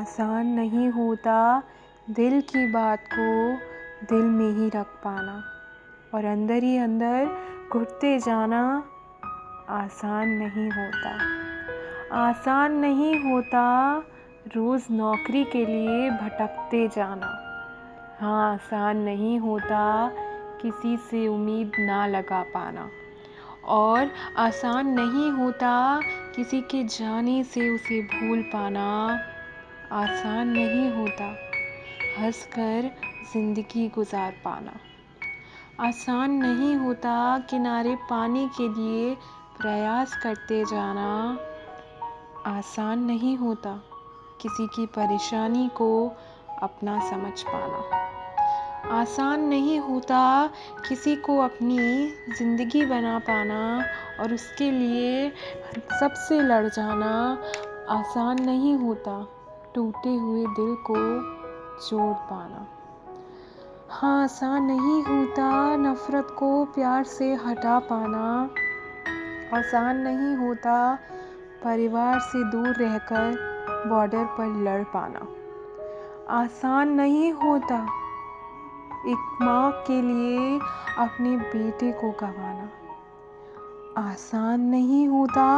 आसान नहीं होता दिल की बात को दिल में ही रख पाना और अंदर ही अंदर घुटते जाना आसान नहीं होता। आसान नहीं होता रोज़ नौकरी के लिए भटकते जाना। हाँ, आसान नहीं होता किसी से उम्मीद ना लगा पाना और आसान नहीं होता किसी के जाने से उसे भूल पाना। आसान नहीं होता हंसकर ज़िंदगी गुजार पाना। आसान नहीं होता किनारे पाने के लिए प्रयास करते जाना। आसान नहीं होता किसी की परेशानी को अपना समझ पाना। आसान नहीं होता किसी को अपनी ज़िंदगी बना पाना और उसके लिए सबसे लड़ जाना। आसान नहीं होता टूटे हुए दिल को जोड़ पाना। हाँ, आसान नहीं होता नफ़रत को प्यार से हटा पाना। आसान नहीं होता परिवार से दूर रहकर बॉर्डर पर लड़ पाना। आसान नहीं होता एक माँ के लिए अपने बेटे को गंवाना। आसान नहीं होता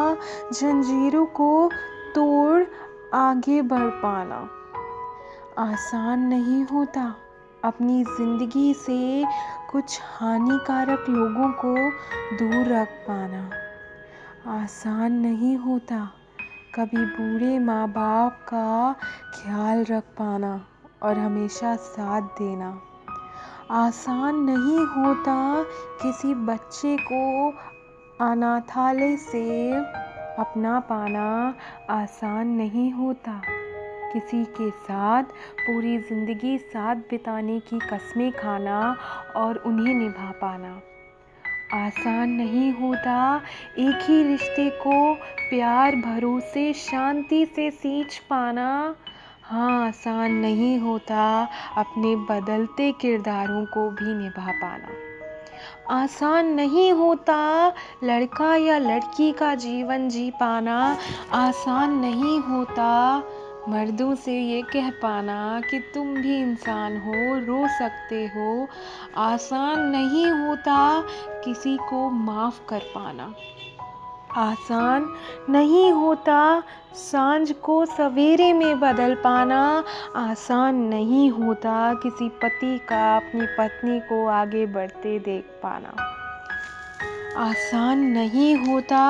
जंजीरों को तोड़ आगे बढ़ पाना। आसान नहीं होता अपनी ज़िंदगी से कुछ हानिकारक लोगों को दूर रख पाना। आसान नहीं होता कभी बूढ़े माँ बाप का ख्याल रख पाना और हमेशा साथ देना। आसान नहीं होता किसी बच्चे को अनाथालय से अपना पाना। आसान नहीं होता किसी के साथ पूरी ज़िंदगी साथ बिताने की कसमें खाना और उन्हें निभा पाना। आसान नहीं होता एक ही रिश्ते को प्यार भरोसे शांति से सींच पाना। हाँ, आसान नहीं होता अपने बदलते किरदारों को भी निभा पाना। आसान नहीं होता लड़का या लड़की का जीवन जी पाना। आसान नहीं होता मर्दों से ये कह पाना कि तुम भी इंसान हो, रो सकते हो। आसान नहीं होता किसी को माफ़ कर पाना। आसान नहीं होता सांझ को सवेरे में बदल पाना। आसान नहीं होता किसी पति का अपनी पत्नी को आगे बढ़ते देख पाना। आसान नहीं होता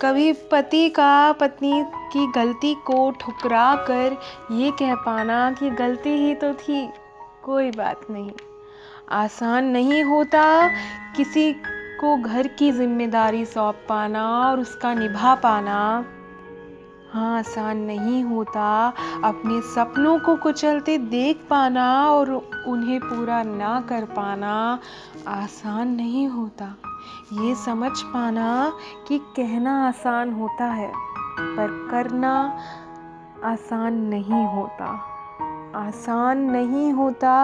कभी पति का पत्नी की गलती को ठुकरा कर ये कह पाना कि गलती ही तो थी, कोई बात नहीं। आसान नहीं होता किसी को घर की जिम्मेदारी सौंप पाना और उसका निभा पाना। हाँ, आसान नहीं होता अपने सपनों को कुचलते देख पाना और उन्हें पूरा ना कर पाना। आसान नहीं होता ये समझ पाना कि कहना आसान होता है पर करना आसान नहीं होता। आसान नहीं होता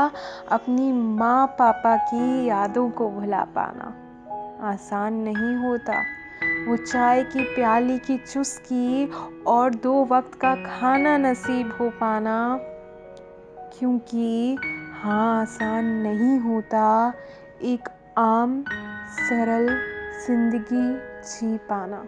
अपनी माँ पापा की यादों को भुला पाना। आसान नहीं होता वो चाय की प्याली की चुस्की और 2 वक्त का खाना नसीब हो पाना। क्योंकि हाँ, आसान नहीं होता एक आम सरल ज़िंदगी जी पाना।